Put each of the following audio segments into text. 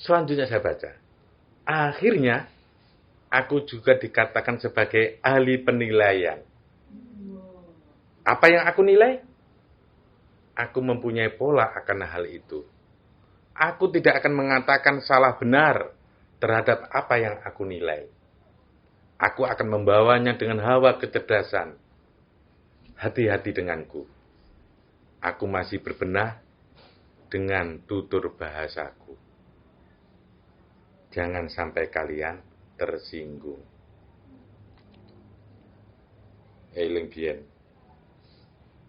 Selanjutnya saya baca. Akhirnya, aku juga dikatakan sebagai ahli penilaian. Apa yang aku nilai? Aku mempunyai pola akan hal itu. Aku tidak akan mengatakan salah benar terhadap apa yang aku nilai. Aku akan membawanya dengan hawa kecerdasan. Hati-hati denganku. Aku masih berbenah dengan tutur bahasaku. Jangan sampai kalian tersinggung. Eling biyen.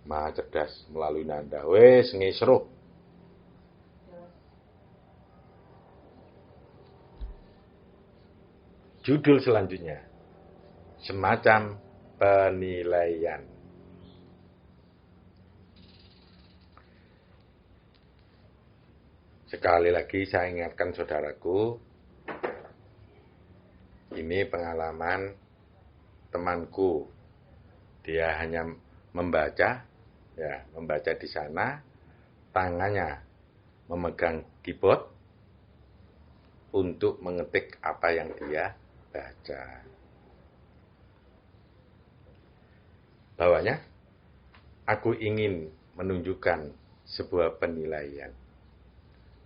Maha cerdas melalui nanda. Wes ngisruh. Judul selanjutnya. Semacam penilaian. Sekali lagi saya ingatkan saudaraku, ini pengalaman temanku. Dia hanya membaca di sana, tangannya memegang keyboard untuk mengetik apa yang dia baca. Bawahnya, aku ingin menunjukkan sebuah penilaian.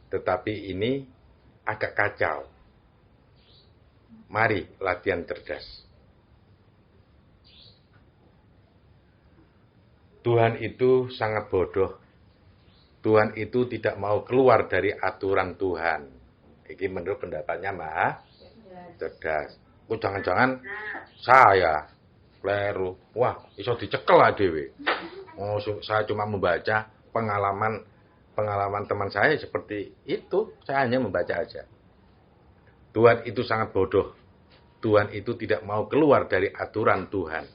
Tetapi ini agak kacau. Mari latihan cerdas. Tuhan itu sangat bodoh. Tuhan itu tidak mau keluar dari aturan Tuhan. Ini menurut pendapatnya Maha cerdas. Oh, jangan-jangan saya kleru. Wah, iso dicekel lah dewe. Oh, saya cuma membaca pengalaman teman saya seperti itu. Saya hanya membaca aja. Tuhan itu sangat bodoh. Tuhan itu tidak mau keluar dari aturan Tuhan.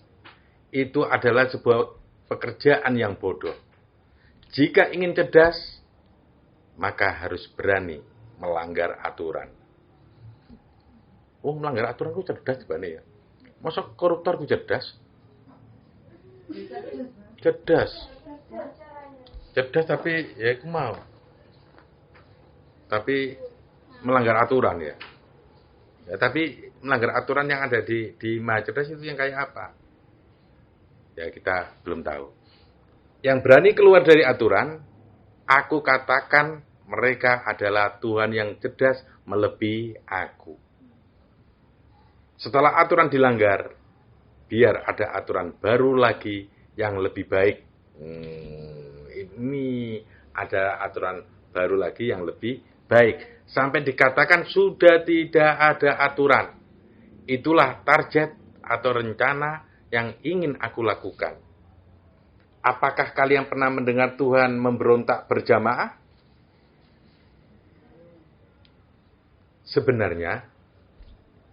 Itu adalah sebuah pekerjaan yang bodoh. Jika ingin cerdas, maka harus berani melanggar aturan. Oh, melanggar aturan ku cerdas gimana ya? Masa koruptor ku cerdas? Cerdas. Cerdas tapi ya aku mau. Tapi melanggar aturan ya. Ya, tapi melanggar aturan yang ada di Maha Cerdas itu yang kayak apa? Ya kita belum tahu. Yang berani keluar dari aturan, aku katakan mereka adalah Tuhan yang cerdas melebihi aku. Setelah aturan dilanggar, biar ada aturan baru lagi yang lebih baik. Ini ada aturan baru lagi yang lebih baik. Sampai dikatakan sudah tidak ada aturan. Itulah target atau rencana yang ingin aku lakukan. Apakah kalian pernah mendengar Tuhan memberontak berjamaah? Sebenarnya,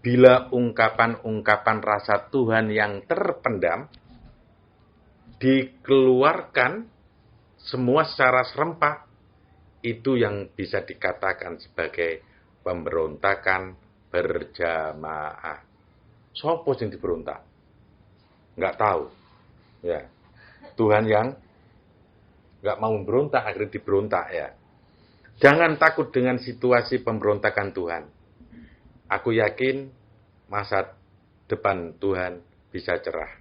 bila ungkapan-ungkapan rasa Tuhan yang terpendam dikeluarkan semua secara serempak, itu yang bisa dikatakan sebagai pemberontakan berjamaah. Sopo sing diberontak? Enggak tahu. Ya. Tuhan yang enggak mau memberontak akhirnya diberontak ya. Jangan takut dengan situasi pemberontakan Tuhan. Aku yakin masa depan Tuhan bisa cerah.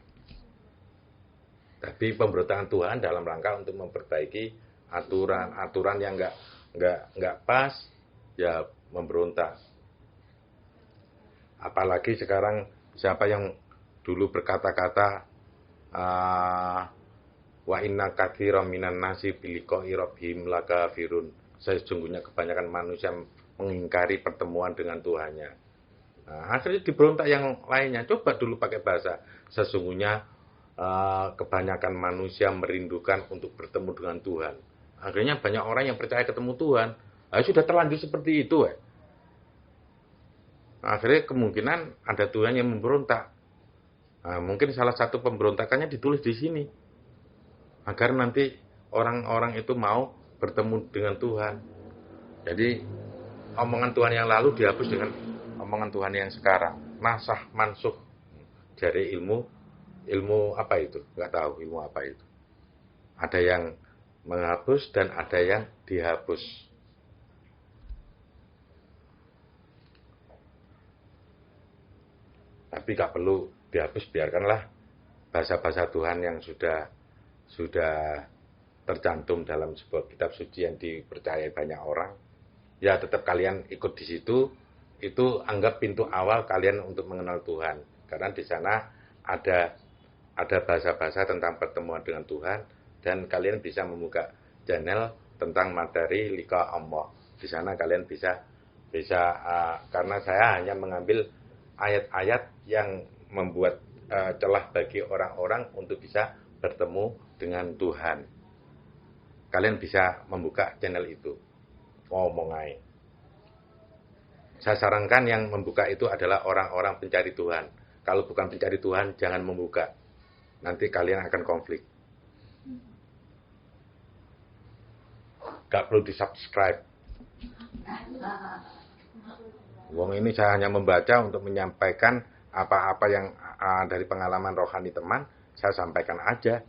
Tapi pemberontakan Tuhan dalam rangka untuk memperbaiki aturan yang enggak pas, ya memberontak. Apalagi sekarang siapa yang dulu berkata-kata wa inna katsiran minan nasi biliqa'i rabbihim lakafirun. Sesungguhnya kebanyakan manusia mengingkari pertemuan dengan Tuhannya. Nah, akhirnya diberontak yang lainnya. Coba dulu pakai bahasa. Sesungguhnya kebanyakan manusia merindukan untuk bertemu dengan Tuhan. Akhirnya banyak orang yang percaya ketemu Tuhan. Nah, sudah terlanjur seperti itu. Akhirnya kemungkinan ada Tuhan yang memberontak. Nah, mungkin salah satu pemberontakannya ditulis di sini. Agar nanti orang-orang itu mau bertemu dengan Tuhan. Jadi omongan Tuhan yang lalu dihapus dengan omongan Tuhan yang sekarang. Nasah mansukh. Dari ilmu apa itu? Enggak tahu ilmu apa itu. Ada yang menghapus dan ada yang dihapus. Tapi gak perlu dihapus, biarkanlah bahasa-bahasa Tuhan yang sudah tercantum dalam sebuah kitab suci yang dipercayai banyak orang. Ya tetap kalian ikut di situ, itu anggap pintu awal kalian untuk mengenal Tuhan. Karena di sana ada bahasa-bahasa tentang pertemuan dengan Tuhan, dan kalian bisa membuka channel tentang materi Lika Allah. Di sana kalian bisa karena saya hanya mengambil ayat-ayat yang membuat celah bagi orang-orang untuk bisa bertemu dengan Tuhan. Kalian bisa membuka channel itu. Ngomong aja. Saya sarankan yang membuka itu adalah orang-orang pencari Tuhan. Kalau bukan pencari Tuhan, jangan membuka. Nanti kalian akan konflik. Gak perlu di-subscribe. Wong ini saya hanya membaca untuk menyampaikan apa-apa yang dari pengalaman rohani teman, saya sampaikan aja.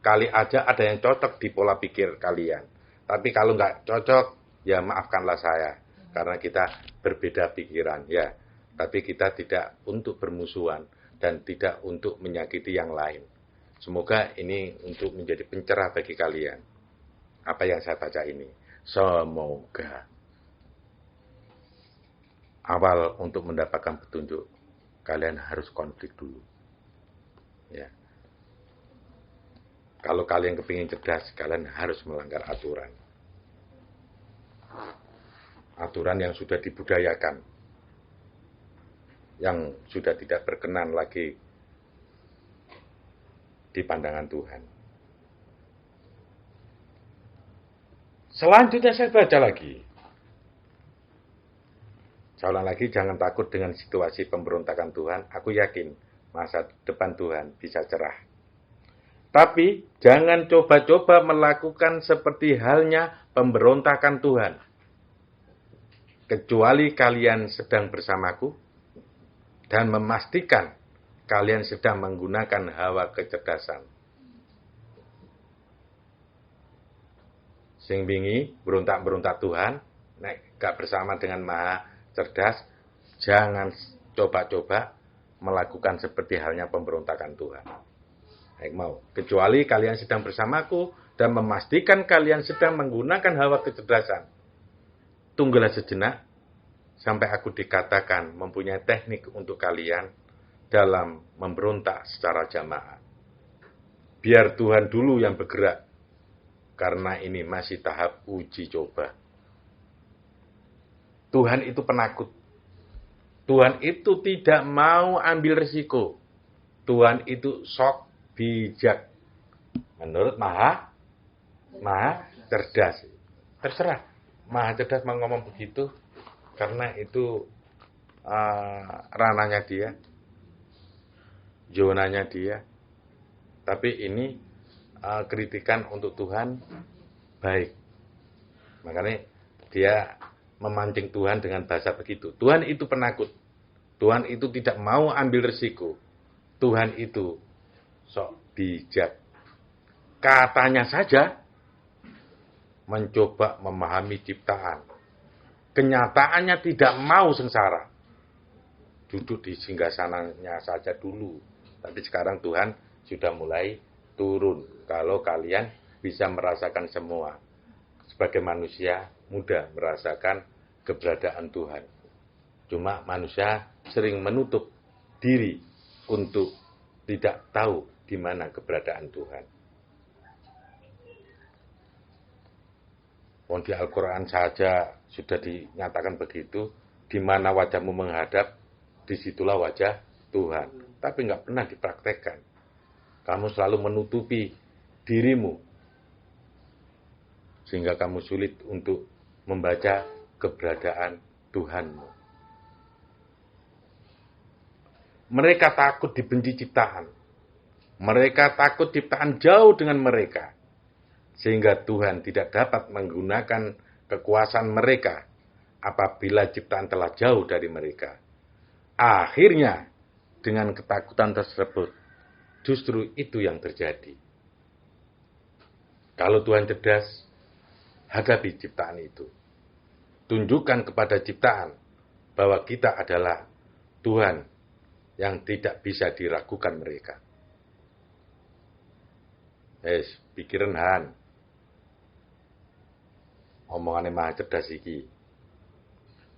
Kali aja ada yang cocok di pola pikir kalian. Tapi kalau nggak cocok, ya maafkanlah saya. Karena kita berbeda pikiran, ya. Tapi kita tidak untuk bermusuhan dan tidak untuk menyakiti yang lain. Semoga ini untuk menjadi pencerah bagi kalian. Apa yang saya baca ini. Semoga. Awal untuk mendapatkan petunjuk, kalian harus konflik dulu. Ya. Kalau kalian kepingin cerdas, kalian harus melanggar aturan. Aturan yang sudah dibudayakan. Yang sudah tidak berkenan lagi di pandangan Tuhan. Selanjutnya saya baca lagi. Saya ulang lagi, jangan takut dengan situasi pemberontakan Tuhan. Aku yakin masa depan Tuhan bisa cerah. Tapi jangan coba-coba melakukan seperti halnya pemberontakan Tuhan. Kecuali kalian sedang bersamaku dan memastikan kalian sedang menggunakan hawa kecerdasan. Sing bingi berontak-berontak Tuhan, nek gak bersama dengan Maha Cerdas, jangan coba-coba melakukan seperti halnya pemberontakan Tuhan. Baik mau. Kecuali kalian sedang bersamaku dan memastikan kalian sedang menggunakan hawa kecerdasan. Tunggulah sejenak sampai aku dikatakan mempunyai teknik untuk kalian dalam memberontak secara jamaah. Biar Tuhan dulu yang bergerak, karena ini masih tahap uji coba. Tuhan itu penakut. Tuhan itu tidak mau ambil risiko. Tuhan itu sok bijak. Menurut Maha Cerdas. Terserah. Maha Cerdas mau ngomong begitu. Karena itu ranahnya dia. Zonanya dia. Tapi ini kritikan untuk Tuhan baik. Makanya dia memancing Tuhan dengan bahasa begitu. Tuhan itu penakut. Tuhan itu tidak mau ambil risiko. Tuhan itu sok bijak. Katanya saja mencoba memahami ciptaan. Kenyataannya tidak mau sengsara. Duduk di singgasananya saja dulu. Tapi sekarang Tuhan sudah mulai turun. Kalau kalian bisa merasakan semua. Sebagai manusia mudah merasakan keberadaan Tuhan. Cuma manusia sering menutup diri untuk tidak tahu di mana keberadaan Tuhan. Di Al-Quran saja sudah dinyatakan begitu. Di mana wajahmu menghadap, disitulah wajah Tuhan. Tapi nggak pernah dipraktekkan. Kamu selalu menutupi dirimu. Sehingga kamu sulit untuk membaca keberadaan Tuhanmu. Mereka takut dibenci ciptaan. Mereka takut ciptaan jauh dengan mereka. Sehingga Tuhan tidak dapat menggunakan kekuasaan mereka apabila ciptaan telah jauh dari mereka. Akhirnya, dengan ketakutan tersebut, justru itu yang terjadi. Kalau Tuhan cerdas, hadapi ciptaan itu. Tunjukkan kepada ciptaan bahwa kita adalah Tuhan yang tidak bisa diragukan mereka. Pikiran Han. Omongannya maha cerdas iki.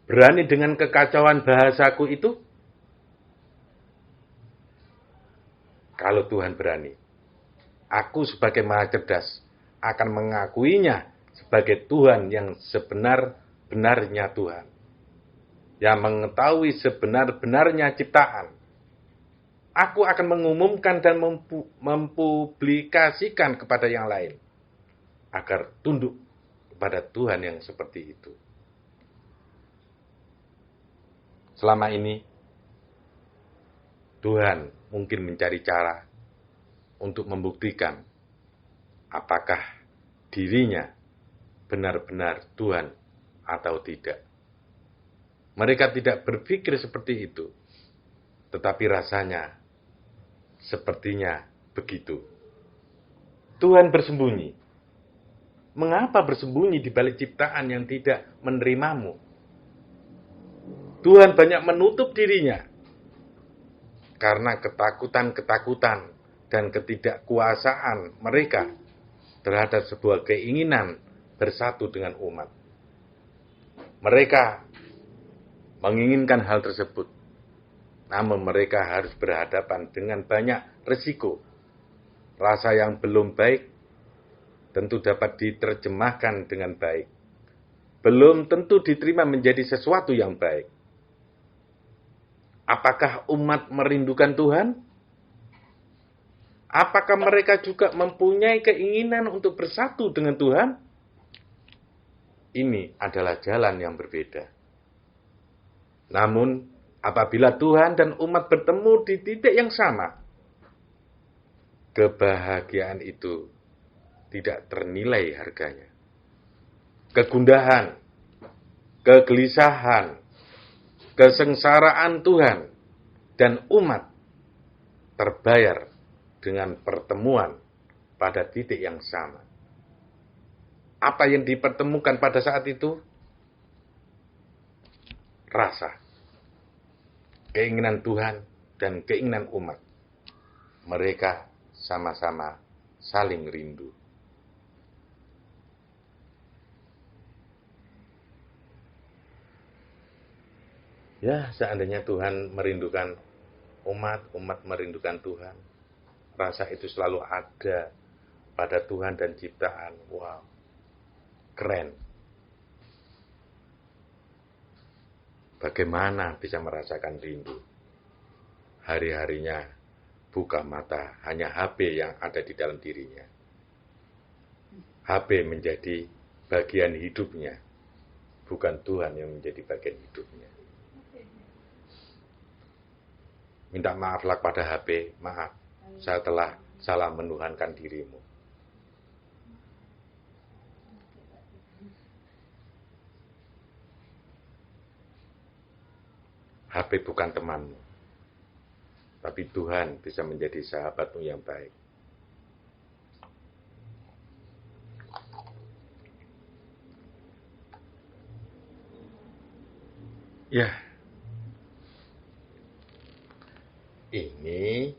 Berani dengan kekacauan bahasaku itu? Kalau Tuhan berani, aku sebagai maha cerdas akan mengakuinya sebagai Tuhan yang sebenar-benarnya Tuhan. Yang mengetahui sebenar-benarnya ciptaan. Aku akan mengumumkan dan mempublikasikan kepada yang lain. Agar tunduk kepada Tuhan yang seperti itu. Selama ini, Tuhan mungkin mencari cara untuk membuktikan apakah dirinya benar-benar Tuhan atau tidak. Mereka tidak berpikir seperti itu, tetapi rasanya sepertinya begitu. Tuhan bersembunyi. Mengapa bersembunyi di balik ciptaan yang tidak menerimamu? Tuhan banyak menutup dirinya karena ketakutan-ketakutan dan ketidakkuasaan mereka terhadap sebuah keinginan bersatu dengan umat. Mereka menginginkan hal tersebut, namun mereka harus berhadapan dengan banyak risiko. Rasa yang belum baik tentu dapat diterjemahkan dengan baik. Belum tentu diterima menjadi sesuatu yang baik. Apakah umat merindukan Tuhan? Apakah mereka juga mempunyai keinginan untuk bersatu dengan Tuhan? Ini adalah jalan yang berbeda. Namun, apabila Tuhan dan umat bertemu di titik yang sama, kebahagiaan itu tidak ternilai harganya. Kegundahan, kegelisahan, kesengsaraan Tuhan dan umat terbayar dengan pertemuan pada titik yang sama. Apa yang dipertemukan pada saat itu? Rasa, keinginan Tuhan dan keinginan umat. Mereka sama-sama saling rindu. Ya, seandainya Tuhan merindukan umat, umat merindukan Tuhan. Rasa itu selalu ada pada Tuhan dan ciptaan. Wow, keren. Bagaimana bisa merasakan rindu? Hari-harinya buka mata, hanya HP yang ada di dalam dirinya. HP menjadi bagian hidupnya, bukan Tuhan yang menjadi bagian hidupnya. Minta maaflah pada HP, maaf, saya telah salah menuhankan dirimu. HP bukan temanmu, tapi Tuhan bisa menjadi sahabatmu yang baik. Ya, ini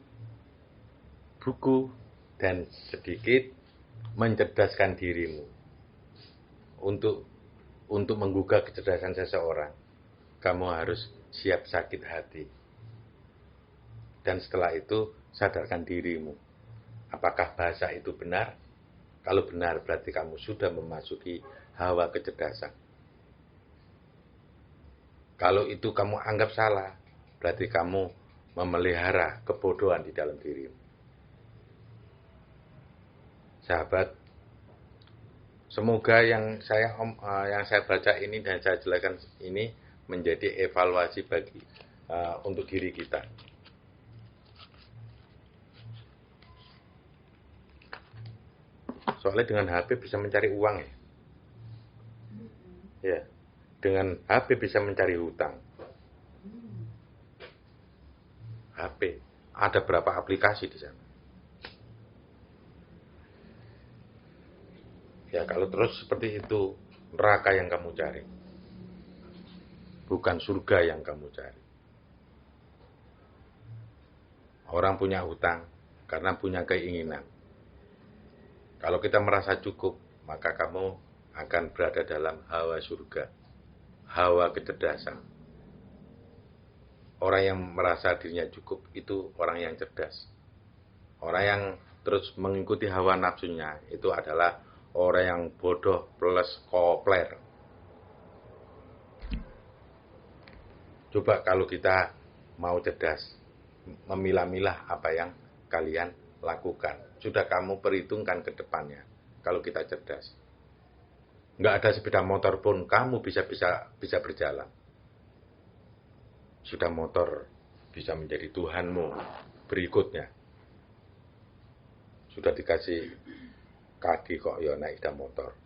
buku dan sedikit mencerdaskan dirimu untuk menggugah kecerdasan seseorang. Kamu harus siap sakit hati. Dan setelah itu sadarkan dirimu. Apakah bahasa itu benar? Kalau benar berarti kamu sudah memasuki hawa kecerdasan. Kalau itu kamu anggap salah, berarti kamu memelihara kebodohan di dalam dirimu. Sahabat, semoga yang saya baca ini dan saya jelaskan ini menjadi evaluasi bagi untuk diri kita. Soalnya dengan HP bisa mencari uang ya. Ya, dengan HP bisa mencari hutang. HP, ada berapa aplikasi di sana? Ya, kalau terus seperti itu, neraka yang kamu cari. Bukan surga yang kamu cari. Orang punya hutang karena punya keinginan. Kalau kita merasa cukup, maka kamu akan berada dalam hawa surga, hawa kecerdasan. Orang yang merasa dirinya cukup itu orang yang cerdas. Orang yang terus mengikuti hawa nafsunya itu adalah orang yang bodoh plus kopler. Coba kalau kita mau cerdas, memilah-milah apa yang kalian lakukan. Sudah kamu perhitungkan ke depannya. Kalau kita cerdas, nggak ada sepeda motor pun kamu bisa berjalan. Sudah motor bisa menjadi Tuhanmu berikutnya. Sudah dikasih kaki kok ya naik sepeda motor.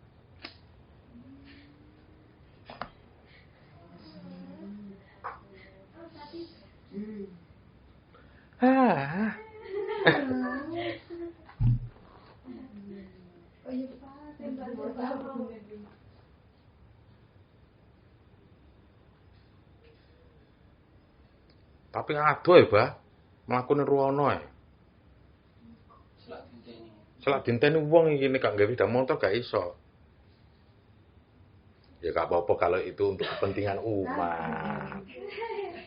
Tapi aduh ya, Bah. Mlakune ruwono ya. Selak dinteni wong iki nek gak gawe sepeda motor gak iso. Ya gak apa-apa kalau itu untuk kepentingan umat.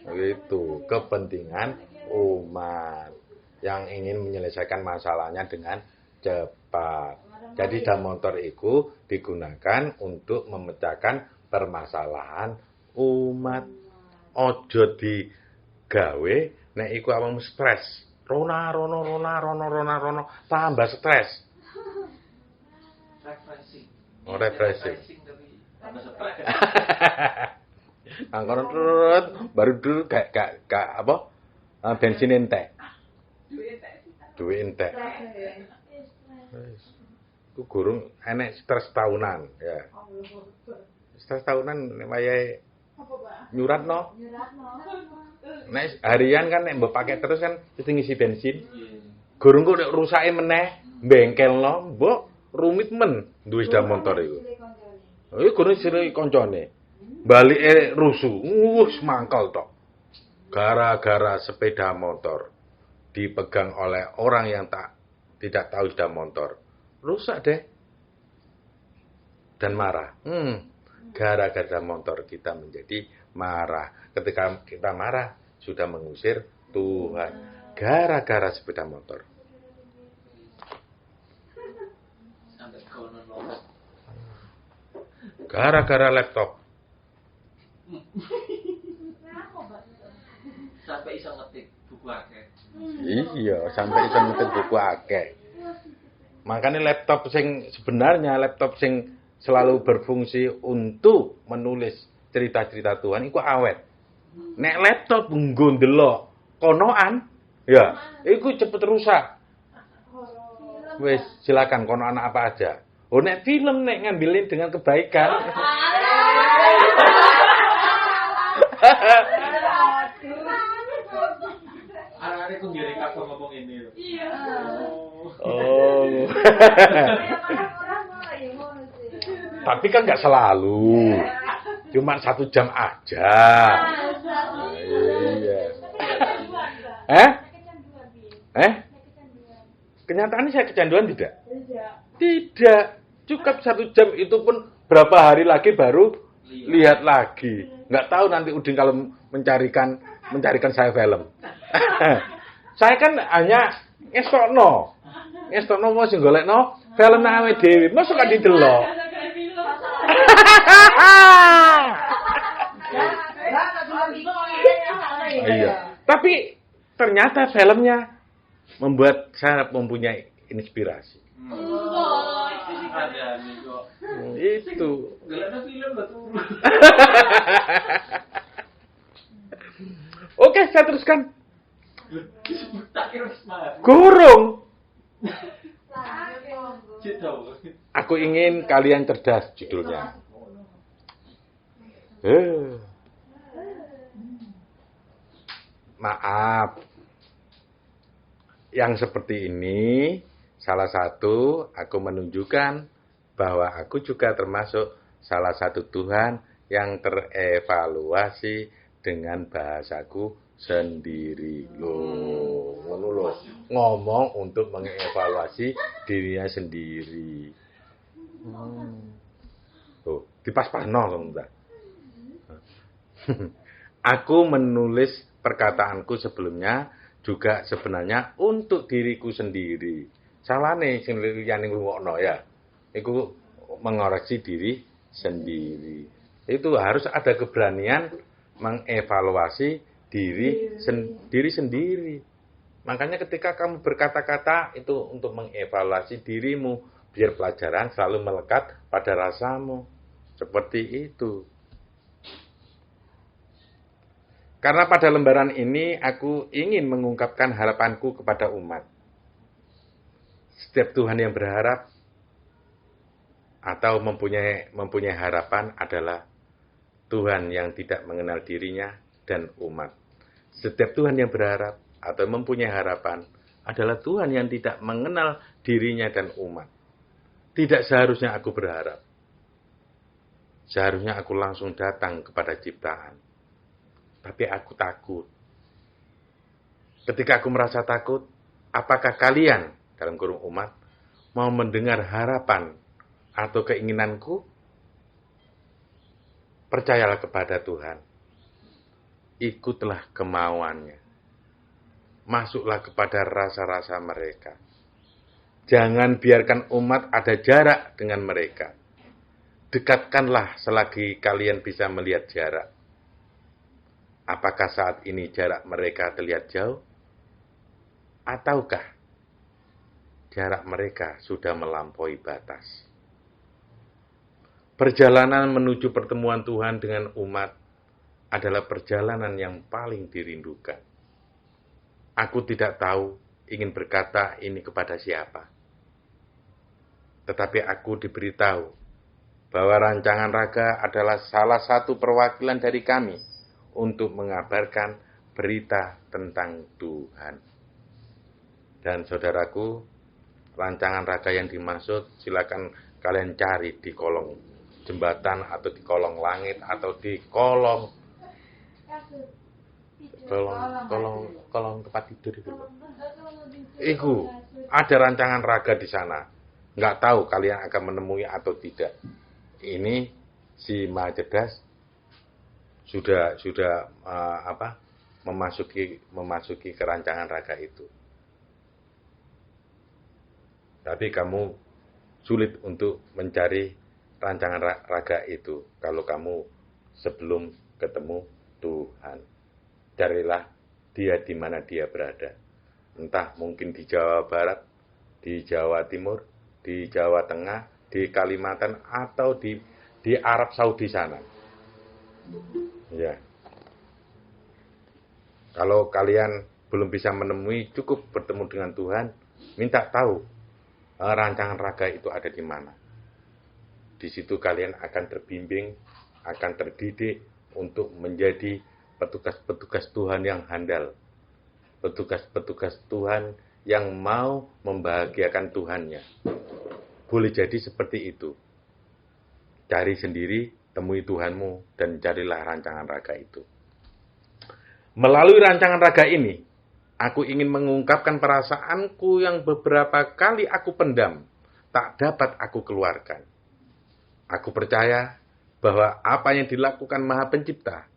Itu kepentingan umat yang ingin menyelesaikan masalahnya dengan cepat. Jadi sepeda motor itu digunakan untuk memecahkan permasalahan umat. Ojo digawe nek iku awakmu stres. Rona tambah stres. Refreshing. Oh, refreshing. Tapi tambah stres. Angkono terus baru dulu gak apa? Bensin entek. Duit entek. Wis. Ku gurung enek stres tahunan, ya. Stres tahunan nek wayahe nyuratno. Nek harian kan nek mbok pakai terus kan mesti ngisi bensin. Gurung kok nek rusake meneh bengkelno, mbok rumit men duwe sepeda motor iku. Iku gurung sire kancane. Balike rusuh, wis mangkel tok. Gara-gara sepeda motor dipegang oleh orang yang tidak tahu sepeda motor. Rusak deh. Dan marah. Gara-gara motor kita menjadi marah. Ketika kita marah, sudah mengusir Tuhan. Gara-gara sepeda motor. Sampai konon lolos. Gara-gara laptop. Sampai iso ngetik buku akeh. Iya, sampai iso ngetik buku akeh. Makanya laptop sing sebenarnya laptop sing selalu berfungsi untuk menulis cerita-cerita Tuhan iku awet. Nek laptop nggo ndelok konoan, ya, iku cepet rusak. Wes, silakan konoan apa aja. Oh, nek film nek ngambilin dengan kebaikan. Arek-arek ku ngiring apa ngomong ini lho. Iya. Oh. Tapi kan nggak selalu. Cuma 1 jam aja. Iya. Kenyataannya saya kecanduan tidak? Tidak. Cukup 1 jam itu pun berapa hari lagi baru lihat lagi. Nggak tahu nanti Udin kalau mencarikan saya film. Saya kan hanya ngestokno mau sing golekno film awe dhewe. Mosok kan didelok. Iya. Tapi ternyata filmnya membuat saya mempunyai inspirasi. Ada nih kok. Itu. Gelana film betul. Oke, saya teruskan. Tak kira semangat. Gurung. Cito. Aku ingin kalian cerdas judulnya. Maaf. Yang seperti ini, salah satu aku menunjukkan bahwa aku juga termasuk salah satu Tuhan yang terevaluasi dengan bahasaku sendiri. Loh, ngono loh. Ngomong untuk mengevaluasi dirinya sendiri. Tuh, dipas-pasno lho, Mbak. Aku menulis perkataanku sebelumnya juga sebenarnya untuk diriku sendiri. Salahne sing liyane ngrungokno ya. Iku mengoreksi diri sendiri. Itu harus ada keberanian mengevaluasi diri sendiri. Makanya ketika kamu berkata-kata itu untuk mengevaluasi dirimu, biar pelajaran selalu melekat pada rasamu. Seperti itu. Karena pada lembaran ini aku ingin mengungkapkan harapanku kepada umat. Setiap Tuhan yang berharap atau mempunyai harapan adalah Tuhan yang tidak mengenal dirinya dan umat. Setiap Tuhan yang berharap atau mempunyai harapan adalah Tuhan yang tidak mengenal dirinya dan umat. Tidak seharusnya aku berharap. Seharusnya aku langsung datang kepada ciptaan. Tapi aku takut. Ketika aku merasa takut, apakah kalian, dalam kurung umat, mau mendengar harapan atau keinginanku? Percayalah kepada Tuhan. Ikutlah kemauannya. Masuklah kepada rasa-rasa mereka. Jangan biarkan umat ada jarak dengan mereka. Dekatkanlah selagi kalian bisa melihat jarak. Apakah saat ini jarak mereka terlihat jauh? Ataukah jarak mereka sudah melampaui batas? Perjalanan menuju pertemuan Tuhan dengan umat adalah perjalanan yang paling dirindukan. Aku tidak tahu ingin berkata ini kepada siapa. Tetapi aku diberitahu bahwa rancangan raga adalah salah satu perwakilan dari kami untuk mengabarkan berita tentang Tuhan. Dan saudaraku, rancangan raga yang dimaksud silakan kalian cari di kolong jembatan atau di kolong langit atau di kolong tempat tidur itu. Iku ada rancangan raga di sana. Nggak tahu kalian akan menemui atau tidak. Ini si Maha Cerdas sudah memasuki kerancangan raga itu. Tapi kamu sulit untuk mencari rancangan raga itu kalau kamu sebelum ketemu Tuhan. Carilah dia di mana dia berada. Entah mungkin di Jawa Barat, di Jawa Timur, di Jawa Tengah, di Kalimantan atau di Arab Saudi sana. Ya. Kalau kalian belum bisa menemui, cukup bertemu dengan Tuhan, minta tahu rancangan raga itu ada di mana. Di situ kalian akan terbimbing, akan terdidik untuk menjadi petugas-petugas Tuhan yang handal. Petugas-petugas Tuhan yang mau membahagiakan Tuhannya. Boleh jadi seperti itu. Cari sendiri, temui Tuhanmu, dan carilah rancangan raga itu. Melalui rancangan raga ini, aku ingin mengungkapkan perasaanku yang beberapa kali aku pendam, tak dapat aku keluarkan. Aku percaya bahwa apa yang dilakukan Maha Pencipta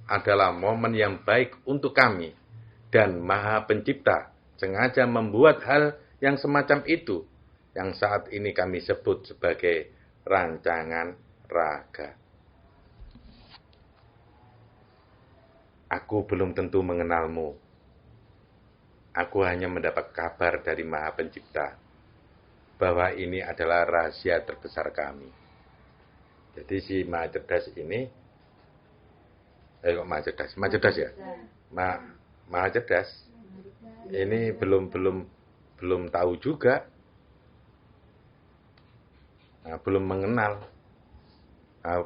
adalah momen yang baik untuk kami, dan Maha Pencipta sengaja membuat hal yang semacam itu, yang saat ini kami sebut sebagai rancangan raga. Aku belum tentu mengenalmu. Aku hanya mendapat kabar dari Maha Pencipta bahwa ini adalah rahasia terbesar kami. Jadi si Maha Cerdas ini, Maha Cerdas ya? Maha Cerdas ini belum tahu juga, belum mengenal.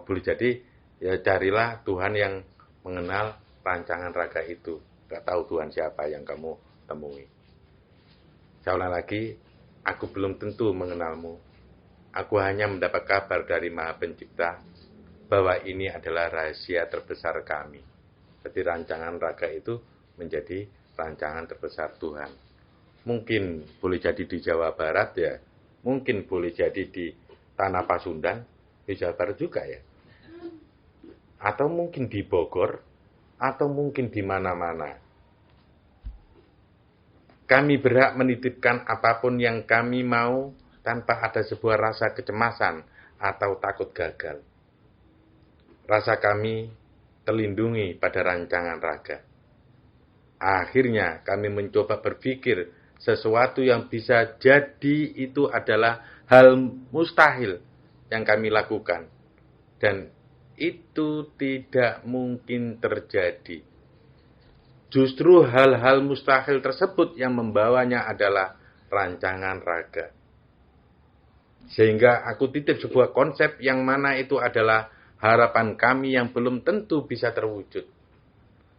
Boleh jadi ya carilah Tuhan yang mengenal rancangan raga itu. Gak tahu Tuhan siapa yang kamu temui. Saya ulang lagi, aku belum tentu mengenalmu. Aku hanya mendapat kabar dari Maha Pencipta bahwa ini adalah rahasia terbesar kami. Jadi rancangan raga itu menjadi rancangan terbesar Tuhan. Mungkin boleh jadi di Jawa Barat ya, mungkin boleh jadi di Tanah Pasundan, di Jawa Barat juga ya. Atau mungkin di Bogor, atau mungkin di mana-mana. Kami berhak menitipkan apapun yang kami mau tanpa ada sebuah rasa kecemasan atau takut gagal. Rasa kami terlindungi pada rancangan raga. Akhirnya kami mencoba berpikir sesuatu yang bisa jadi itu adalah hal mustahil yang kami lakukan. Dan itu tidak mungkin terjadi. Justru hal-hal mustahil tersebut yang membawanya adalah rancangan raga. Sehingga aku titip sebuah konsep yang mana itu adalah harapan kami yang belum tentu bisa terwujud.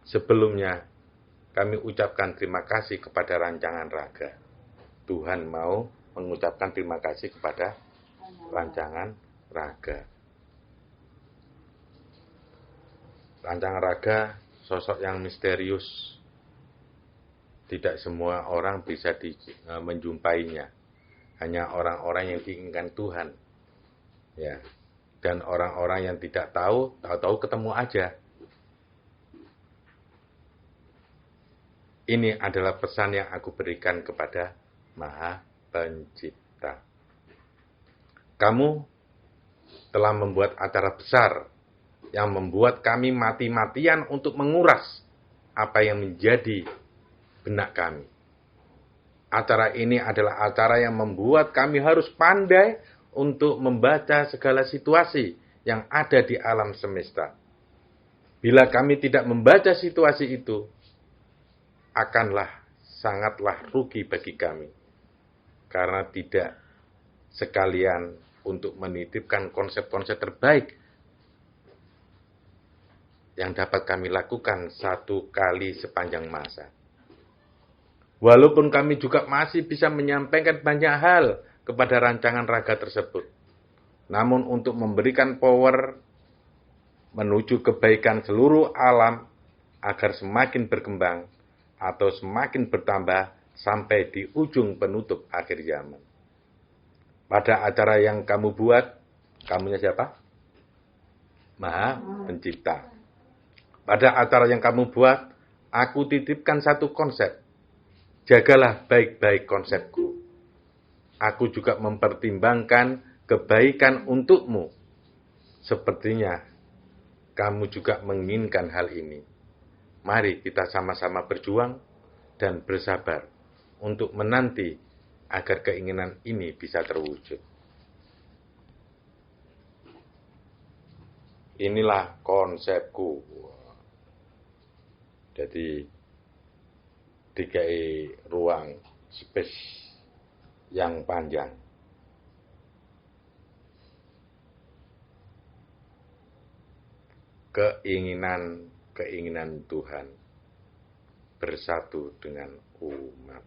Sebelumnya, kami ucapkan terima kasih kepada rancangan raga. Tuhan mau mengucapkan terima kasih kepada rancangan raga. Rancangan raga, sosok yang misterius. Tidak semua orang bisa menjumpainya. Hanya orang-orang yang diinginkan Tuhan. Ya. Dan orang-orang yang tidak tahu ketemu aja. Ini adalah pesan yang aku berikan kepada Maha Pencipta. Kamu telah membuat acara besar yang membuat kami mati-matian untuk menguras apa yang menjadi benak kami. Acara ini adalah acara yang membuat kami harus pandai untuk membaca segala situasi yang ada di alam semesta. Bila kami tidak membaca situasi itu, akanlah sangatlah rugi bagi kami. Karena tidak sekalian untuk menitipkan konsep-konsep terbaik yang dapat kami lakukan satu kali sepanjang masa. Walaupun kami juga masih bisa menyampaikan banyak hal kepada rancangan raga tersebut. Namun untuk memberikan power menuju kebaikan seluruh alam agar semakin berkembang atau semakin bertambah sampai di ujung penutup akhir zaman. Pada acara yang kamu buat, kamunya siapa? Maha Pencipta. Pada acara yang kamu buat, aku titipkan satu konsep. Jagalah baik-baik konsepku. Aku juga mempertimbangkan kebaikan untukmu. Sepertinya kamu juga menginginkan hal ini. Mari kita sama-sama berjuang dan bersabar untuk menanti agar keinginan ini bisa terwujud. Inilah konsepku. Jadi dikai ruang space yang panjang. Keinginan Tuhan bersatu dengan umat.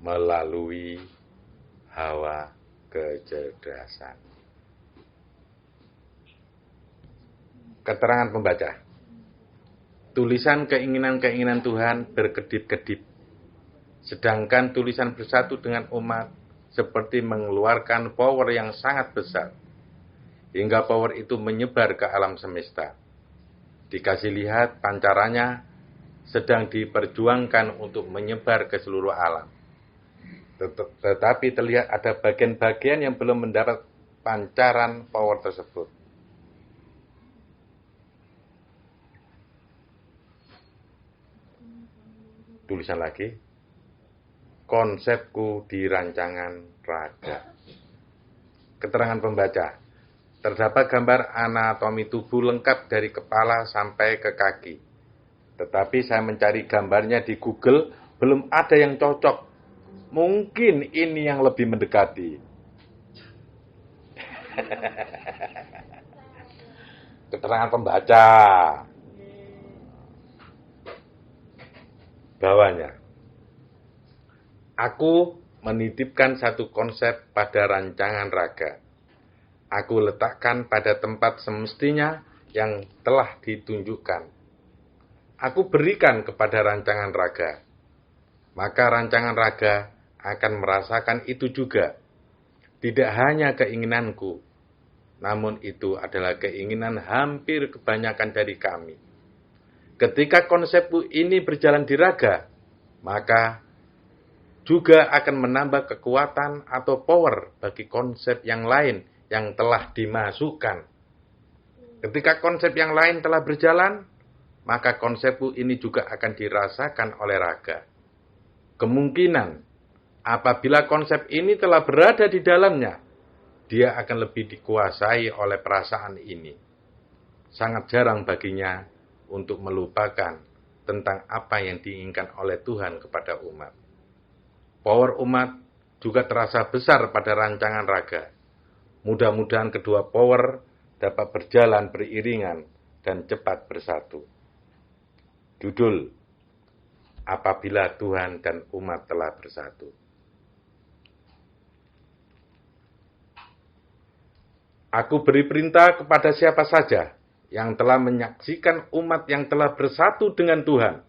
Melalui hawa kecerdasan. Keterangan pembaca. Tulisan keinginan-keinginan Tuhan berkedip-kedip. Sedangkan tulisan bersatu dengan umat seperti mengeluarkan power yang sangat besar. Hingga power itu menyebar ke alam semesta. Dikasih lihat pancarannya sedang diperjuangkan untuk menyebar ke seluruh alam. Tetapi terlihat ada bagian-bagian yang belum mendapat pancaran power tersebut. Tulisan lagi, konsepku di rancangan raga. Keterangan pembaca, terdapat gambar anatomi tubuh lengkap dari kepala sampai ke kaki. Tetapi saya mencari gambarnya di Google, belum ada yang cocok. Mungkin ini yang lebih mendekati. Keterangan pembaca. Bawahnya. Aku menitipkan satu konsep pada rancangan raga. Aku letakkan pada tempat semestinya yang telah ditunjukkan. Aku berikan kepada rancangan raga. Maka rancangan raga akan merasakan itu juga. Tidak hanya keinginanku, namun itu adalah keinginan hampir kebanyakan dari kami. Ketika konsepku ini berjalan di raga, maka juga akan menambah kekuatan atau power bagi konsep yang lain yang telah dimasukkan. Ketika konsep yang lain telah berjalan, maka konsepku ini juga akan dirasakan oleh raga. Kemungkinan apabila konsep ini telah berada di dalamnya, dia akan lebih dikuasai oleh perasaan ini. Sangat jarang baginya untuk melupakan tentang apa yang diinginkan oleh Tuhan kepada umat. Power umat juga terasa besar pada rancangan raga. Mudah-mudahan kedua power dapat berjalan beriringan dan cepat bersatu. Judul, apabila Tuhan dan umat telah bersatu. Aku beri perintah kepada siapa saja yang telah menyaksikan umat yang telah bersatu dengan Tuhan.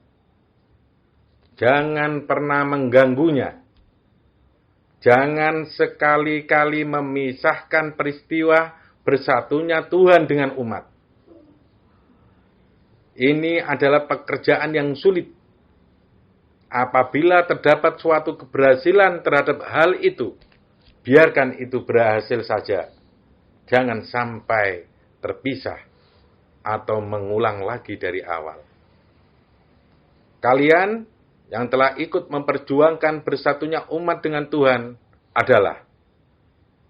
Jangan pernah mengganggunya. Jangan sekali-kali memisahkan peristiwa bersatunya Tuhan dengan umat. Ini adalah pekerjaan yang sulit. Apabila terdapat suatu keberhasilan terhadap hal itu, biarkan itu berhasil saja. Jangan sampai terpisah atau mengulang lagi dari awal. Kalian yang telah ikut memperjuangkan bersatunya umat dengan Tuhan adalah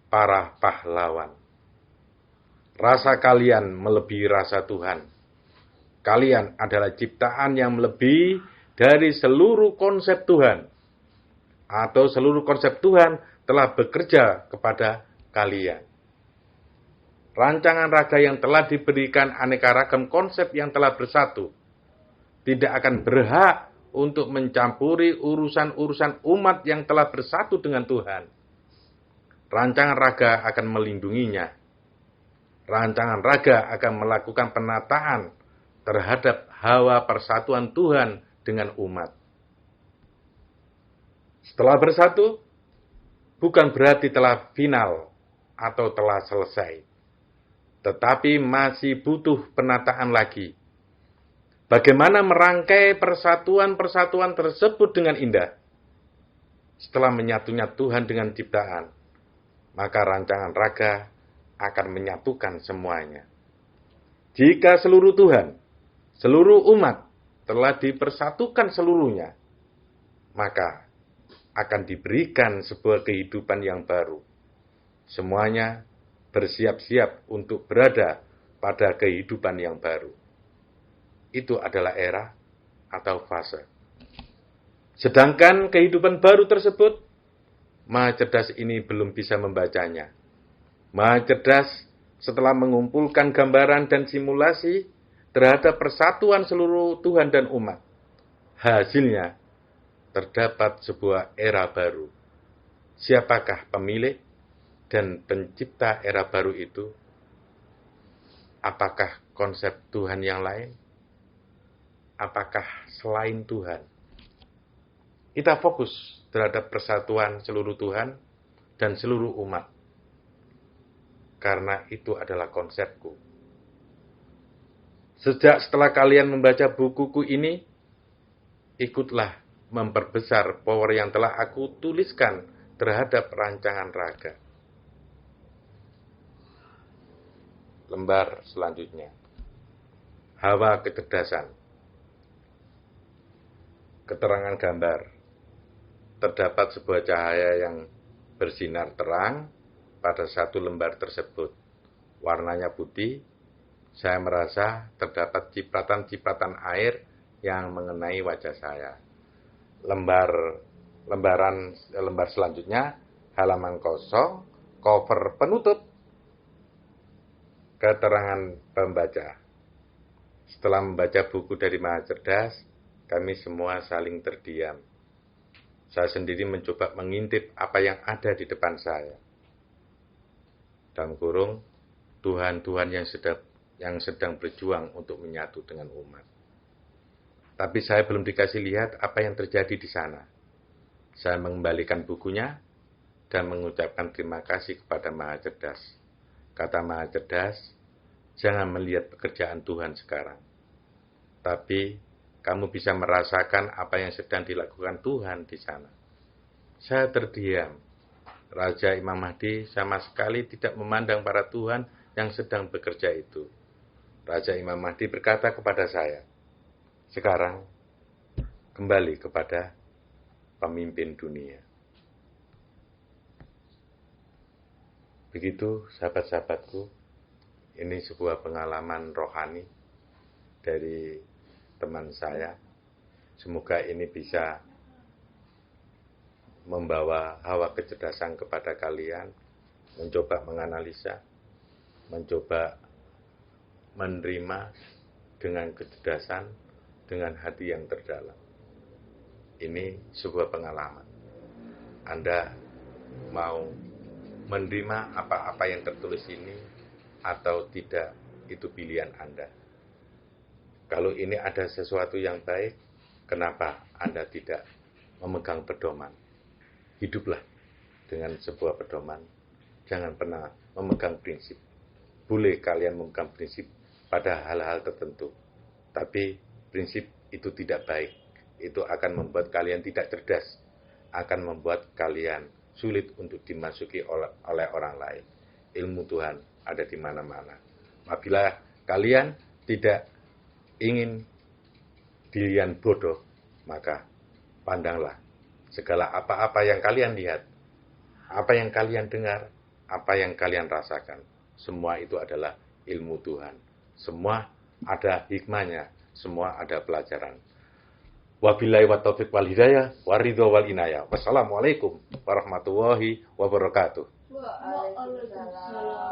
para pahlawan. Rasa kalian melebihi rasa Tuhan. Kalian adalah ciptaan yang melebihi dari seluruh konsep Tuhan. Atau seluruh konsep Tuhan telah bekerja kepada kalian. Rancangan raga yang telah diberikan aneka ragam konsep yang telah bersatu tidak akan berhak untuk mencampuri urusan-urusan umat yang telah bersatu dengan Tuhan. Rancangan raga akan melindunginya. Rancangan raga akan melakukan penataan terhadap hawa persatuan Tuhan dengan umat. Setelah bersatu, bukan berarti telah final atau telah selesai. Tetapi masih butuh penataan lagi. Bagaimana merangkai persatuan-persatuan tersebut dengan indah? Setelah menyatunya Tuhan dengan ciptaan, maka rancangan raga akan menyatukan semuanya. Jika seluruh Tuhan, seluruh umat telah dipersatukan seluruhnya, maka akan diberikan sebuah kehidupan yang baru. Semuanya bersiap-siap untuk berada pada kehidupan yang baru. Itu adalah era atau fase. Sedangkan kehidupan baru tersebut, Maha Cerdas ini belum bisa membacanya. Maha Cerdas setelah mengumpulkan gambaran dan simulasi terhadap persatuan seluruh Tuhan dan umat. Hasilnya, terdapat sebuah era baru. Siapakah pemilik dan pencipta era baru itu? Apakah konsep Tuhan yang lain? Apakah selain Tuhan? Kita fokus terhadap persatuan seluruh Tuhan dan seluruh umat. Karena itu adalah konsepku. Setelah kalian membaca bukuku ini, ikutlah memperbesar power yang telah aku tuliskan terhadap rancangan raga. Lembar selanjutnya. Hawa kecerdasan. Keterangan gambar. Terdapat sebuah cahaya yang bersinar terang pada satu lembar tersebut. Warnanya putih. Saya merasa terdapat cipratan-cipratan air yang mengenai wajah saya. Lembar selanjutnya, halaman kosong, cover penutup. Keterangan pembaca. Setelah membaca buku dari Maha Cerdas, kami semua saling terdiam. Saya sendiri mencoba mengintip apa yang ada di depan saya. Dalam kurung, Tuhan-Tuhan yang sedang berjuang untuk menyatu dengan umat. Tapi saya belum dikasih lihat apa yang terjadi di sana. Saya mengembalikan bukunya dan mengucapkan terima kasih kepada Maha Cerdas. Kata Maha Cerdas, jangan melihat pekerjaan Tuhan sekarang. Tapi kamu bisa merasakan apa yang sedang dilakukan Tuhan di sana. Saya terdiam. Raja Imam Mahdi sama sekali tidak memandang para Tuhan yang sedang bekerja itu. Raja Imam Mahdi berkata kepada saya, sekarang kembali kepada pemimpin dunia. Begitu sahabat-sahabatku, ini sebuah pengalaman rohani dari teman saya. Semoga ini bisa membawa hawa kecerdasan kepada kalian, mencoba menganalisa, mencoba menerima dengan kecerdasan, dengan hati yang terdalam. Ini sebuah pengalaman. Anda mau menerima apa-apa yang tertulis ini atau tidak, itu pilihan Anda. Kalau ini ada sesuatu yang baik, kenapa Anda tidak memegang pedoman? Hiduplah dengan sebuah pedoman. Jangan pernah memegang prinsip. Boleh kalian memegang prinsip pada hal-hal tertentu. Tapi prinsip itu tidak baik. Itu akan membuat kalian tidak cerdas. Akan membuat kalian sulit untuk dimasuki oleh orang lain. Ilmu Tuhan ada di mana-mana. Apabila kalian tidak ingin dilihat bodoh, maka pandanglah segala apa-apa yang kalian lihat, apa yang kalian dengar, apa yang kalian rasakan. Semua itu adalah ilmu Tuhan. Semua ada hikmahnya, semua ada pelajaran. Wabillahi wa taufiq wal hidayah, waridho wal inayah. Wassalamualaikum warahmatullahi wabarakatuh. Waalaikumsalam.